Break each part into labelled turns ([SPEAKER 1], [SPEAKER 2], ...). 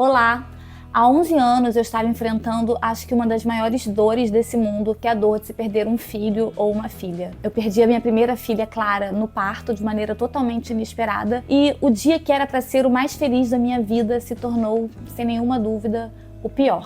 [SPEAKER 1] Olá! Há 11 anos eu estava enfrentando, acho que uma das maiores dores desse mundo, que é a dor de se perder um filho ou uma filha. Eu perdi a minha primeira filha, Clara, no parto de maneira totalmente inesperada, e o dia que era para ser o mais feliz da minha vida se tornou, sem nenhuma dúvida, o pior.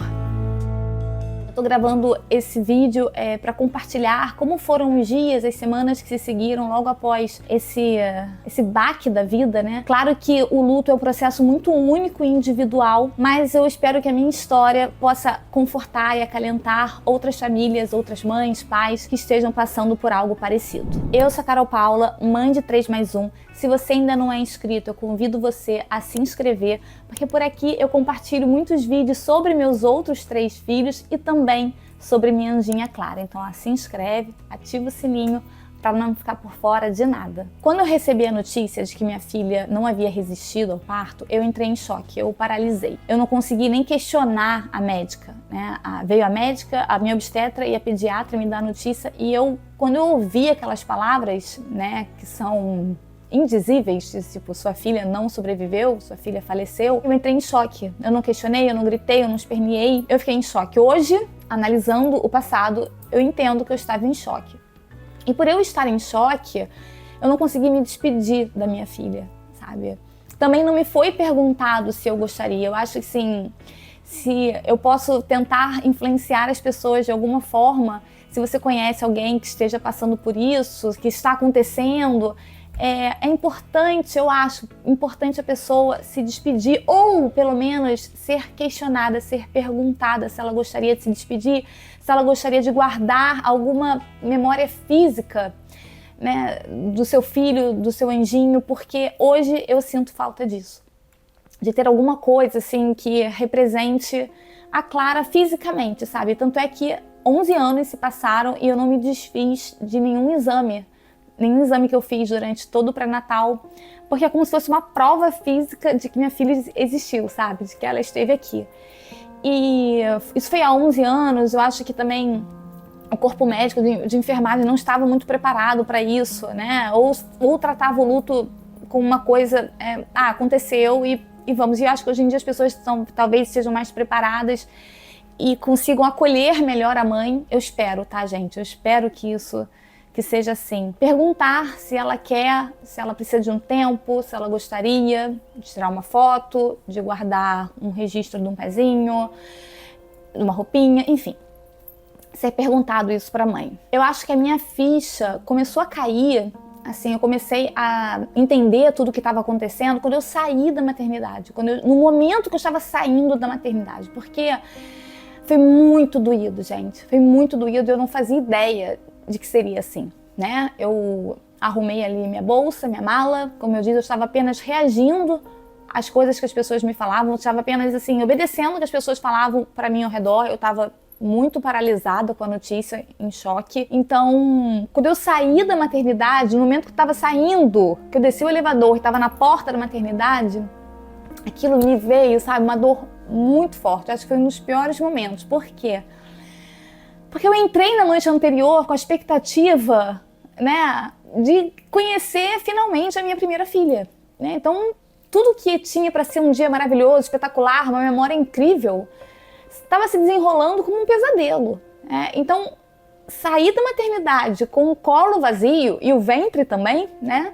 [SPEAKER 1] Eu tô gravando esse vídeo para compartilhar como foram os dias, as semanas que se seguiram logo após esse baque da vida, né? Claro que o luto é um processo muito único e individual, mas eu espero que a minha história possa confortar e acalentar outras famílias, outras mães, pais que estejam passando por algo parecido. Eu sou a Carol Paula, mãe de 3+1. Se você ainda não é inscrito, eu convido você a se inscrever, porque por aqui eu compartilho muitos vídeos sobre meus outros 3 filhos e também sobre minha anjinha Clara. Então, se inscreve, ativa o sininho para não ficar por fora de nada. Quando eu recebi a notícia de que minha filha não havia resistido ao parto, eu entrei em choque, eu paralisei. Eu não consegui nem questionar a médica, né? Veio a médica, a minha obstetra e a pediatra me dar a notícia e quando eu ouvi aquelas palavras, né, que são indizíveis, tipo, sua filha não sobreviveu, sua filha faleceu, eu entrei em choque. Eu não questionei, eu não gritei, eu não esperneei, eu fiquei em choque. Hoje, analisando o passado, eu entendo que eu estava em choque. E por eu estar em choque, eu não consegui me despedir da minha filha, sabe? Também não me foi perguntado se eu gostaria. Eu acho que sim, se eu posso tentar influenciar as pessoas de alguma forma, se você conhece alguém que esteja passando por isso, que está acontecendo, é importante, eu acho, importante a pessoa se despedir ou, pelo menos, ser questionada, ser perguntada se ela gostaria de se despedir, se ela gostaria de guardar alguma memória física, né, do seu filho, do seu anjinho, porque hoje eu sinto falta disso. De ter alguma coisa, assim, que represente a Clara fisicamente, sabe? Tanto é que 11 anos se passaram e eu não me desfiz de nenhum exame que eu fiz durante todo o pré-natal, porque é como se fosse uma prova física de que minha filha existiu, sabe? De que ela esteve aqui. E isso foi há 11 anos, eu acho que também o corpo médico de enfermagem não estava muito preparado para isso, né? Ou tratava o luto como uma coisa, aconteceu e vamos. E eu acho que hoje em dia as pessoas talvez sejam mais preparadas e consigam acolher melhor a mãe. Eu espero, tá, gente? Eu espero que seja assim. Perguntar se ela quer, se ela precisa de um tempo, se ela gostaria de tirar uma foto, de guardar um registro de um pezinho, de uma roupinha, enfim. Ser perguntado isso pra mãe. Eu acho que a minha ficha começou a cair, assim, eu comecei a entender tudo o que estava acontecendo quando eu saí da maternidade, no momento que eu estava saindo da maternidade, porque foi muito doído, gente, foi muito doído, eu não fazia ideia de que seria assim, né? Eu arrumei ali minha bolsa, minha mala, como eu disse, eu estava apenas reagindo às coisas que as pessoas me falavam, eu estava apenas assim, obedecendo o que as pessoas falavam para mim ao redor, eu estava muito paralisada com a notícia, em choque. Então, quando eu saí da maternidade, no momento que eu estava saindo, que eu desci o elevador e estava na porta da maternidade, aquilo me veio, sabe, uma dor muito forte, acho que foi um dos piores momentos. Por quê? Porque eu entrei na noite anterior com a expectativa, né, de conhecer finalmente a minha primeira filha, né? Então, tudo que tinha para ser um dia maravilhoso, espetacular, uma memória incrível, estava se desenrolando como um pesadelo, né? Então, sair da maternidade com o colo vazio e o ventre também, né,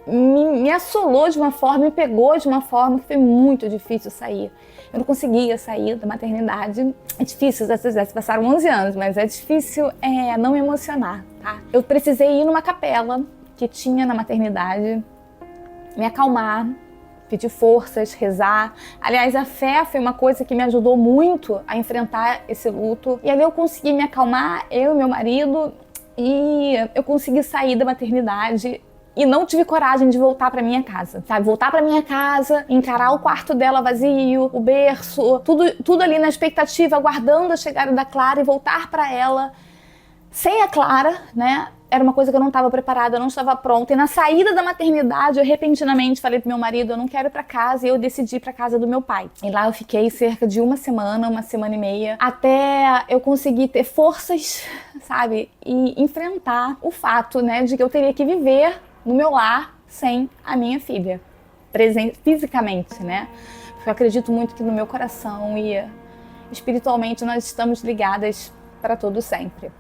[SPEAKER 1] me assolou de uma forma, me pegou de uma forma que foi muito difícil sair. Eu não conseguia sair da maternidade. É difícil, se passaram 11 anos, mas é difícil não me emocionar, tá? Eu precisei ir numa capela que tinha na maternidade, me acalmar, pedir forças, rezar. Aliás, a fé foi uma coisa que me ajudou muito a enfrentar esse luto. E ali eu consegui me acalmar, eu e meu marido, e eu consegui sair da maternidade. E não tive coragem de voltar pra minha casa, sabe? Voltar pra minha casa, encarar o quarto dela vazio, o berço, tudo ali na expectativa, aguardando a chegada da Clara e voltar pra ela sem a Clara, né? Era uma coisa que eu não estava preparada, eu não estava pronta. E na saída da maternidade, eu repentinamente falei pro meu marido, eu não quero ir pra casa, e eu decidi ir pra casa do meu pai. E lá eu fiquei cerca de uma semana e meia, até eu conseguir ter forças, sabe? E enfrentar o fato, né, de que eu teria que viver no meu lar sem a minha filha, presente fisicamente, né? Eu acredito muito que no meu coração e espiritualmente nós estamos ligadas para todo sempre.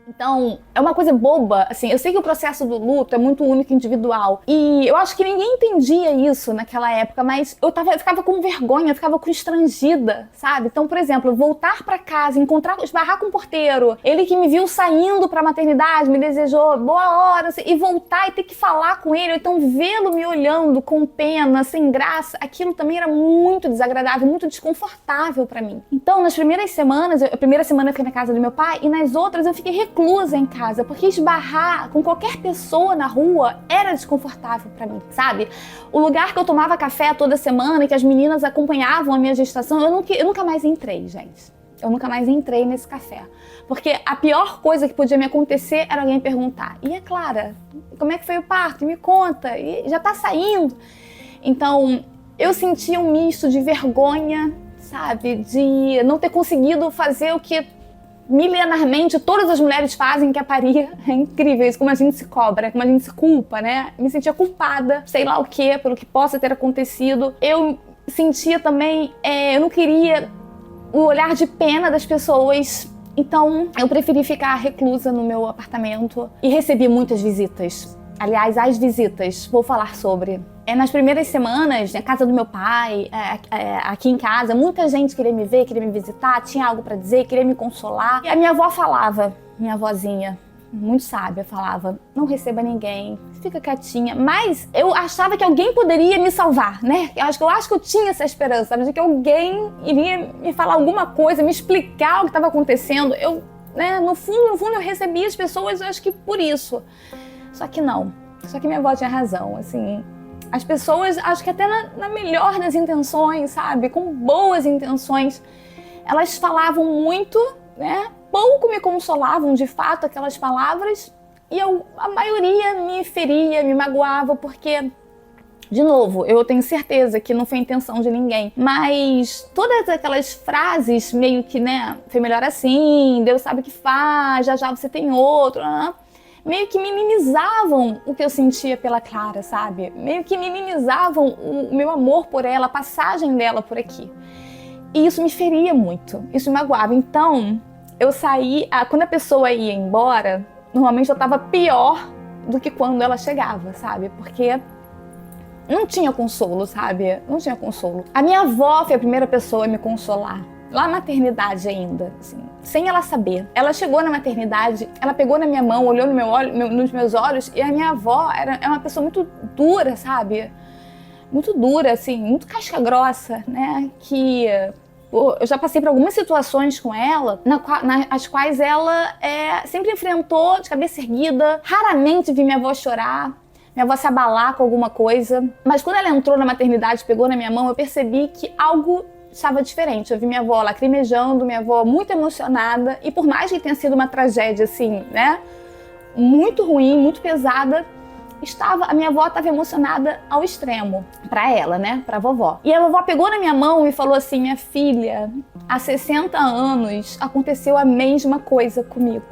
[SPEAKER 1] Então, é uma coisa boba, assim, eu sei que o processo do luto é muito único e individual, e eu acho que ninguém entendia isso naquela época, mas eu ficava com vergonha, eu ficava constrangida, sabe? Então, por exemplo, voltar pra casa, esbarrar com o porteiro, ele que me viu saindo pra maternidade, me desejou boa hora, assim, e voltar e ter que falar com ele, ou então vê-lo me olhando com pena, sem graça, aquilo também era muito desagradável, muito desconfortável pra mim. Então, nas primeiras semanas, a primeira semana eu fiquei na casa do meu pai, e nas outras eu fiquei reclusa em casa, porque esbarrar com qualquer pessoa na rua era desconfortável pra mim, sabe? O lugar que eu tomava café toda semana e que as meninas acompanhavam a minha gestação, eu nunca mais entrei, gente. Eu nunca mais entrei nesse café. Porque a pior coisa que podia me acontecer era alguém perguntar: e a Clara, como é que foi o parto? Me conta, e já tá saindo? Então, eu sentia um misto de vergonha, sabe? De não ter conseguido fazer o que milenarmente todas as mulheres fazem, que é parir. É incrível isso, como a gente se cobra, como a gente se culpa, né? Me sentia culpada, sei lá o que, pelo que possa ter acontecido. Eu sentia também, eu não queria o olhar de pena das pessoas, então eu preferi ficar reclusa no meu apartamento e recebi muitas visitas. Aliás, as visitas, vou falar sobre. Nas primeiras semanas, na casa do meu pai, aqui em casa, muita gente queria me ver, queria me visitar, tinha algo pra dizer, queria me consolar. E a minha avó falava, minha avózinha, muito sábia, falava: não receba ninguém, fica quietinha. Mas eu achava que alguém poderia me salvar, né? Eu acho que eu tinha essa esperança, sabe? De que alguém iria me falar alguma coisa, me explicar o que estava acontecendo. No fundo, eu recebia as pessoas, eu acho que por isso. Só que não. Só que minha avó tinha razão, assim. As pessoas, acho que até na melhor das intenções, sabe? Com boas intenções, elas falavam muito, né? Pouco me consolavam, de fato, aquelas palavras. E a maioria me feria, me magoava, porque, de novo, eu tenho certeza que não foi intenção de ninguém. Mas todas aquelas frases meio que, né? Foi melhor assim, Deus sabe o que faz, já você tem outro, né? Meio que minimizavam o que eu sentia pela Clara, sabe? Meio que minimizavam o meu amor por ela, a passagem dela por aqui. E isso me feria muito, isso me magoava. Então, eu saí, quando a pessoa ia embora, normalmente eu tava pior do que quando ela chegava, sabe? Porque não tinha consolo, sabe? Não tinha consolo. A minha avó foi a primeira pessoa a me consolar. Lá na maternidade ainda, assim, sem ela saber. Ela chegou na maternidade, ela pegou na minha mão, olhou nos meus olhos, e a minha avó é uma pessoa muito dura, sabe? Muito dura, assim, muito casca grossa, né? Que eu já passei por algumas situações com ela, as quais ela sempre enfrentou de cabeça erguida. Raramente vi minha avó chorar, minha avó se abalar com alguma coisa. Mas quando ela entrou na maternidade, pegou na minha mão, eu percebi que algo estava diferente. Eu vi minha avó lacrimejando, minha avó muito emocionada, e por mais que tenha sido uma tragédia, assim, né, muito ruim, muito pesada, a minha avó estava emocionada ao extremo, pra ela, né, pra vovó. E a vovó pegou na minha mão e falou assim: minha filha, há 60 anos aconteceu a mesma coisa comigo.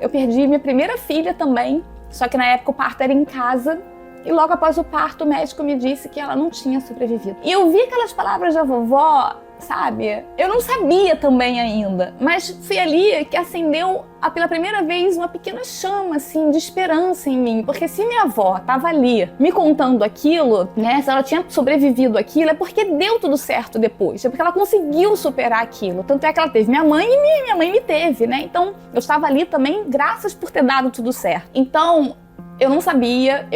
[SPEAKER 1] Eu perdi minha primeira filha também, só que na época o parto era em casa. E logo após o parto, o médico me disse que ela não tinha sobrevivido. E eu vi aquelas palavras da vovó, sabe? Eu não sabia também ainda, mas foi ali que acendeu pela primeira vez uma pequena chama, assim, de esperança em mim. Porque se minha avó estava ali me contando aquilo, né? Se ela tinha sobrevivido aquilo, é porque deu tudo certo depois. É porque ela conseguiu superar aquilo. Tanto é que ela teve minha mãe e minha mãe me teve, né? Então, eu estava ali também graças por ter dado tudo certo. Então, eu não sabia,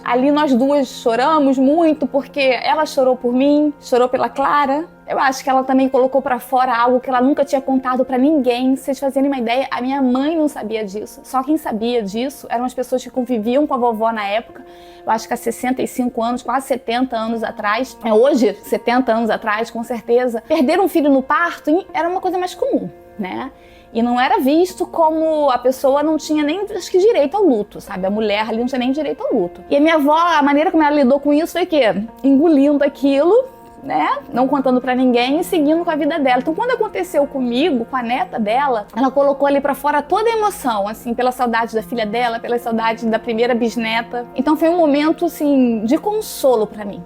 [SPEAKER 1] ali nós duas choramos muito, porque ela chorou por mim, chorou pela Clara. Eu acho que ela também colocou pra fora algo que ela nunca tinha contado pra ninguém. Se vocês fazerem uma ideia, a minha mãe não sabia disso. Só quem sabia disso eram as pessoas que conviviam com a vovó na época. Eu acho que há 65 anos, quase 70 anos atrás. Hoje, 70 anos atrás, com certeza. Perder um filho no parto era uma coisa mais comum, né? E não era visto como a pessoa não tinha nem, acho que, direito ao luto, sabe? A mulher ali não tinha nem direito ao luto. E a minha avó, a maneira como ela lidou com isso foi o quê? Engolindo aquilo, né? Não contando pra ninguém e seguindo com a vida dela. Então, quando aconteceu comigo, com a neta dela, ela colocou ali pra fora toda a emoção, assim, pela saudade da filha dela, pela saudade da primeira bisneta. Então, foi um momento, assim, de consolo pra mim,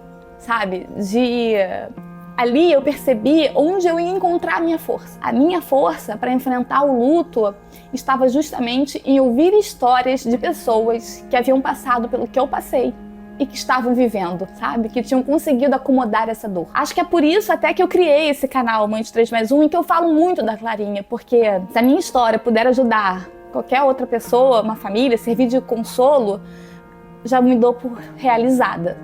[SPEAKER 1] sabe? Ali eu percebi onde eu ia encontrar a minha força. A minha força para enfrentar o luto estava justamente em ouvir histórias de pessoas que haviam passado pelo que eu passei e que estavam vivendo, sabe? Que tinham conseguido acomodar essa dor. Acho que é por isso até que eu criei esse canal Mãe de 3+1, em que eu falo muito da Clarinha, porque se a minha história puder ajudar qualquer outra pessoa, uma família, servir de consolo, já me dou por realizada.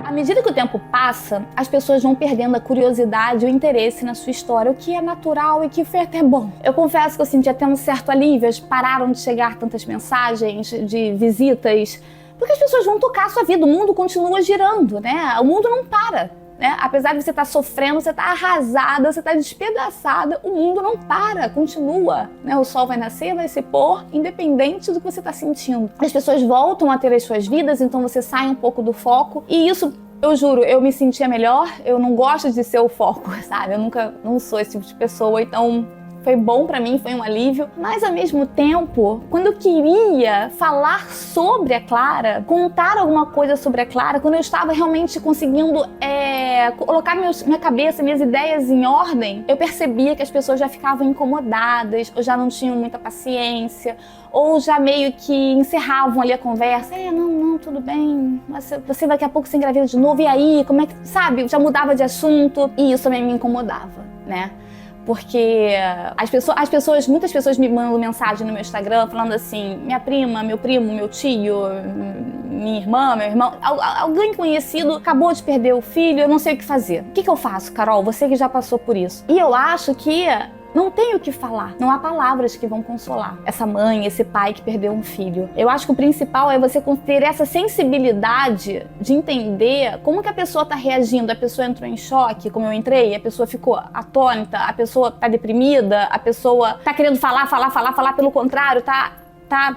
[SPEAKER 1] À medida que o tempo passa, as pessoas vão perdendo a curiosidade e o interesse na sua história, o que é natural e que foi até bom. Eu confesso que eu senti até um certo alívio, pararam de chegar tantas mensagens de visitas, porque as pessoas vão tocar a sua vida, o mundo continua girando, né? O mundo não para, né? Apesar de você estar sofrendo, você está arrasada, você está despedaçada, o mundo não para, continua, né? O sol vai nascer, vai se pôr, independente do que você está sentindo. As pessoas voltam a ter as suas vidas, então você sai um pouco do foco, e isso, eu juro, eu me sentia melhor. Eu não gosto de ser o foco, sabe? Eu não sou esse tipo de pessoa, então foi bom pra mim, foi um alívio. Mas ao mesmo tempo, quando eu queria falar sobre a Clara, contar alguma coisa sobre a Clara, quando eu estava realmente conseguindo colocar minha cabeça, minhas ideias em ordem, eu percebia que as pessoas já ficavam incomodadas, ou já não tinham muita paciência, ou já meio que encerravam ali a conversa. Não, tudo bem, você daqui a pouco se engravida de novo, e aí, como é que, sabe? Já mudava de assunto, e isso também me incomodava, né? Porque muitas pessoas me mandam mensagem no meu Instagram falando assim: minha prima, meu primo, meu tio, minha irmã, meu irmão, alguém conhecido acabou de perder o filho, eu não sei o que fazer. O que eu faço, Carol? Você que já passou por isso. E eu acho que não tem o que falar, não há palavras que vão consolar essa mãe, esse pai que perdeu um filho. Eu acho que o principal é você ter essa sensibilidade de entender como que a pessoa tá reagindo. A pessoa entrou em choque, como eu entrei, a pessoa ficou atônita, a pessoa tá deprimida, a pessoa tá querendo falar, pelo contrário, tá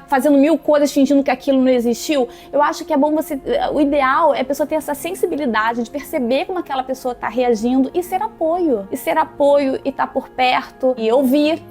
[SPEAKER 1] fazendo mil coisas fingindo que aquilo não existiu. Eu acho que é bom o ideal é a pessoa ter essa sensibilidade de perceber como aquela pessoa tá reagindo e ser apoio. E estar por perto e ouvir,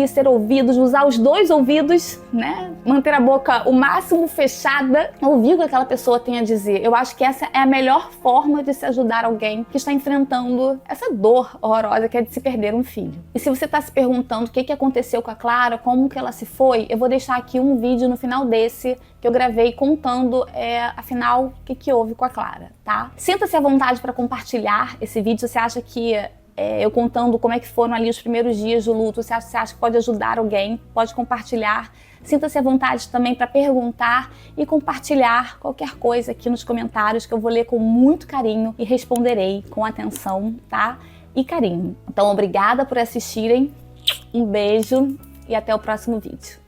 [SPEAKER 1] ser ouvidos, usar os dois ouvidos, né? Manter a boca o máximo fechada, ouvir o que aquela pessoa tem a dizer. Eu acho que essa é a melhor forma de se ajudar alguém que está enfrentando essa dor horrorosa que é de se perder um filho. E se você está se perguntando o que aconteceu com a Clara, como que ela se foi, eu vou deixar aqui um vídeo no final desse que eu gravei contando, afinal, o que houve com a Clara, tá? Sinta-se à vontade para compartilhar esse vídeo se você acha que eu contando como é que foram ali os primeiros dias do luto, você acha que pode ajudar alguém, pode compartilhar. Sinta-se à vontade também para perguntar e compartilhar qualquer coisa aqui nos comentários, que eu vou ler com muito carinho e responderei com atenção, tá? E carinho. Então, obrigada por assistirem, um beijo e até o próximo vídeo.